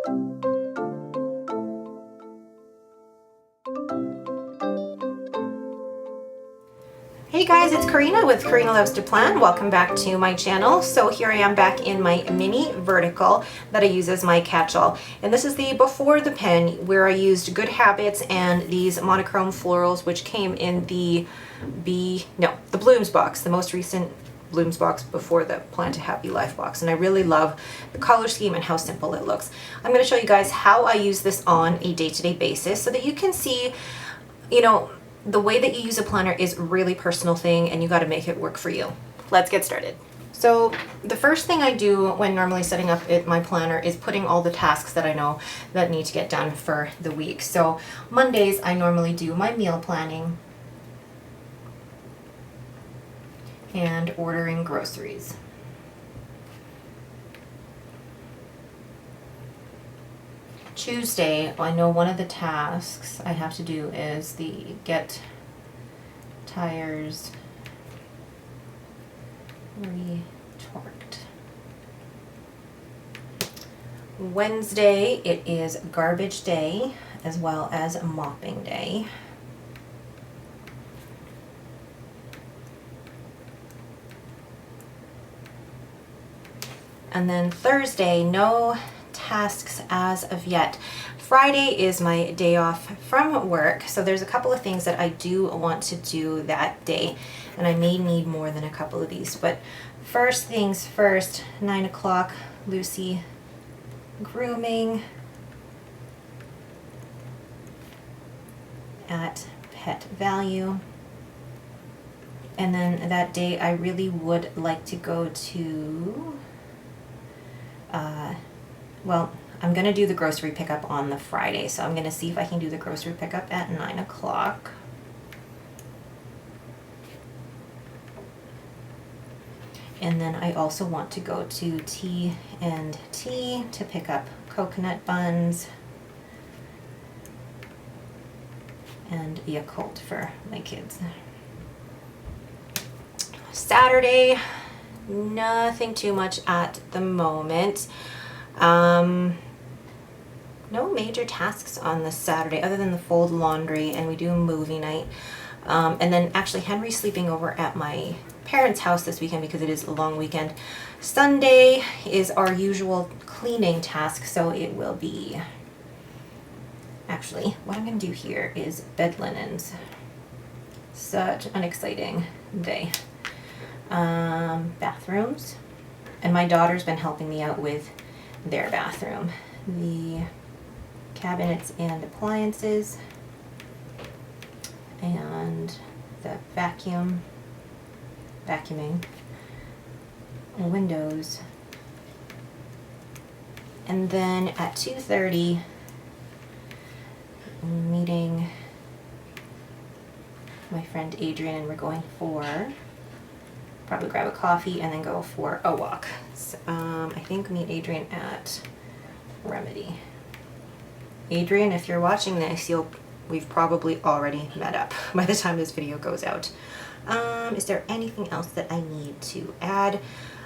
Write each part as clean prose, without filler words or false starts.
Hey guys, it's Karina with Karina Loves to Plan. Welcome back to my channel. So here I am back in my mini vertical that I use as my catch-all. And this is the Before the Pen, where I used Good Habits and these monochrome florals, which came in the Blooms box, the most recent Blooms box before the Plant a Happy Life box. And I really love the color scheme and how simple it looks. I'm going to show you guys how I use this on a day-to-day basis so that you can see, the way that you use a planner is really personal thing, and you got to make it work for you. Let's get started. So the first thing I do when normally setting up my planner is putting all the tasks that I know that need to get done for the week. So Mondays I normally do my meal planning and ordering groceries. Tuesday, I know one of the tasks I have to do is the get tires retorqued. Wednesday, it is garbage day as well as mopping day. And then Thursday, no tasks as of yet. Friday is my day off from work, so there's a couple of things that I do want to do that day, and I may need more than a couple of these. But first things first, 9 o'clock, Lucy grooming at Pet Value. And then that day I really would like to go to well, I'm going to do the grocery pickup on the Friday, so I'm going to see if I can do the grocery pickup at 9 o'clock. And then I also want to go to T&T to pick up coconut buns and Yakult for my kids. Saturday, nothing too much at the moment. No major tasks on this Saturday other than the fold laundry, and we do a movie night. And then actually Henry's sleeping over at my parents' house this weekend because it is a long weekend. Sunday is our usual cleaning task, so it will be, actually what I'm going to do here is bed linens. Such an exciting day. Bathrooms, and my daughter's been helping me out with their bathroom. The cabinets and appliances, and the vacuuming, windows. And then at 2:30, I'm meeting my friend Adrian, and we're going for probably grab a coffee and then go for a walk. So, I think meet Adrian at Remedy. Adrian, if you're watching this, we've probably already met up by the time this video goes out. Is there anything else that I need to add?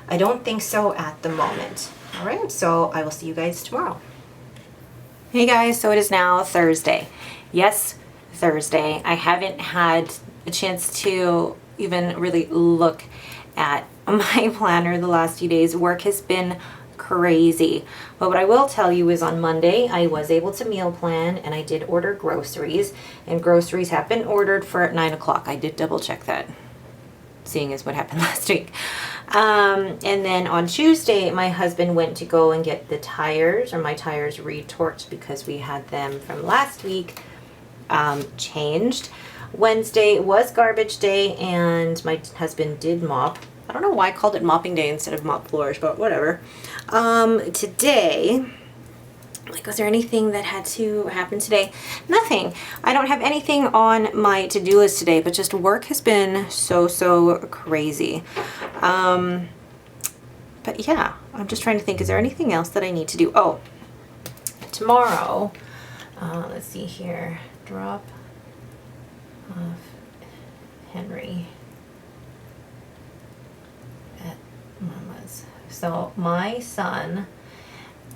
I don't think so at the moment. All right, so I will see you guys tomorrow. Hey guys, so it is now Thursday. Yes, Thursday. I haven't had a chance to even really look at my planner the last few days. Work has been crazy. But what I will tell you is on Monday, I was able to meal plan, and I did order groceries, and groceries have been ordered for 9 o'clock. I did double check that, seeing as what happened last week. And then on Tuesday, my husband went to go and get the tires, or my tires retorqued because we had them from last week changed. Wednesday was garbage day, and my husband did mop. I don't know why I called it mopping day instead of mop floors, but whatever. Today, like, was there anything that had to happen today? Nothing. I don't have anything on my to-do list today, but just work has been so crazy. But yeah, I'm just trying to think, is there anything else that I need to do? Oh, tomorrow, let's see here, drop off Henry at Mama's. So my son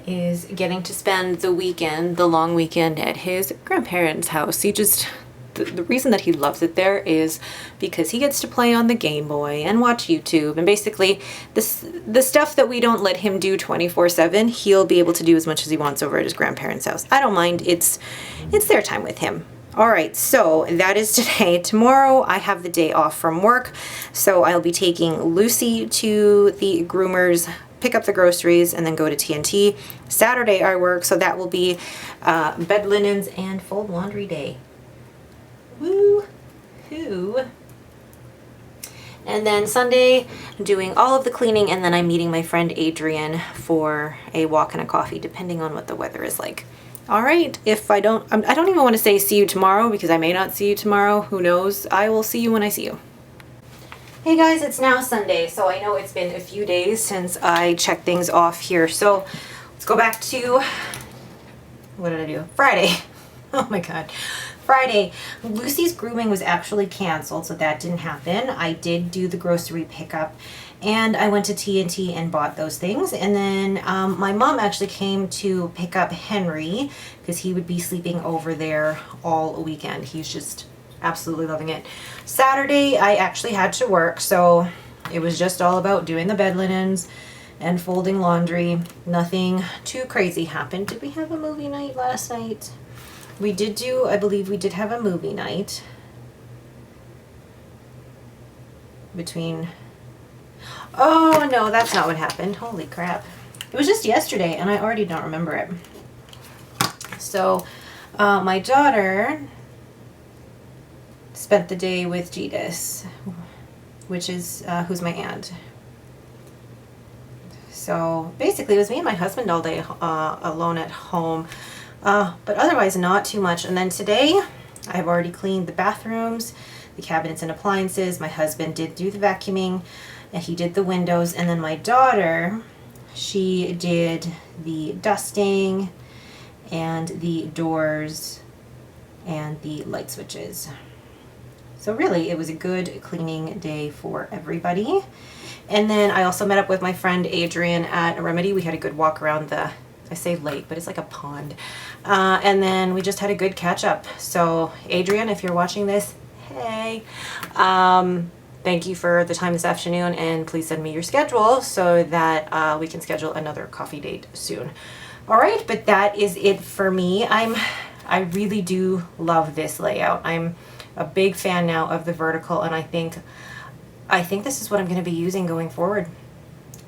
is getting to spend the weekend, the long weekend at his grandparents' house. The reason that he loves it there is because he gets to play on the Game Boy and watch YouTube, and basically the stuff that we don't let him do 24/7, he'll be able to do as much as he wants over at his grandparents' house. I don't mind. It's their time with him. All right, so that is today. Tomorrow I have the day off from work, so I'll be taking Lucy to the groomers, pick up the groceries, and then go to TNT. Saturday I work, so that will be bed linens and fold laundry day. Woo-hoo. And then Sunday, I'm doing all of the cleaning, and then I'm meeting my friend Adrian for a walk and a coffee, depending on what the weather is like. All right, I don't even want to say see you tomorrow, because I may not see you tomorrow. Who knows? I will see you when I see you. Hey guys, it's now Sunday, so I know it's been a few days since I checked things off here. So let's go back to, what did I do? Friday. Oh my God. Friday, Lucy's grooming was actually canceled, so that didn't happen. I did do the grocery pickup, and I went to TNT and bought those things. And then my mom actually came to pick up Henry, because he would be sleeping over there all weekend. He's just absolutely loving it. Saturday, I actually had to work, so it was just all about doing the bed linens and folding laundry. Nothing too crazy happened. Did we have a movie night last night? We did do, I believe we did have a movie night between, oh no, that's not what happened. Holy crap. It was just yesterday and I already don't remember it. So my daughter spent the day with Jetus, which is, who's my aunt. So basically it was me and my husband all day alone at home. But otherwise not too much. And then today I've already cleaned the bathrooms, the cabinets and appliances. My husband did do the vacuuming and he did the windows. And then my daughter, she did the dusting and the doors and the light switches. So really it was a good cleaning day for everybody. And then I also met up with my friend Adrian at Remedy. We had a good walk around the, I say lake, but it's like a pond. And then we just had a good catch up. So Adrian, if you're watching this, hey, thank you for the time this afternoon, and please send me your schedule so that we can schedule another coffee date soon. All right, but that is it for me. I really do love this layout. I'm a big fan now of the vertical, and I think this is what I'm going to be using going forward.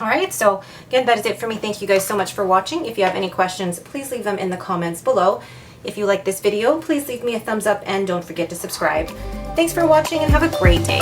All right, so again, that is it for me. Thank you guys so much for watching. If you have any questions, please leave them in the comments below. If you like this video, please leave me a thumbs up and don't forget to subscribe. Thanks for watching and have a great day.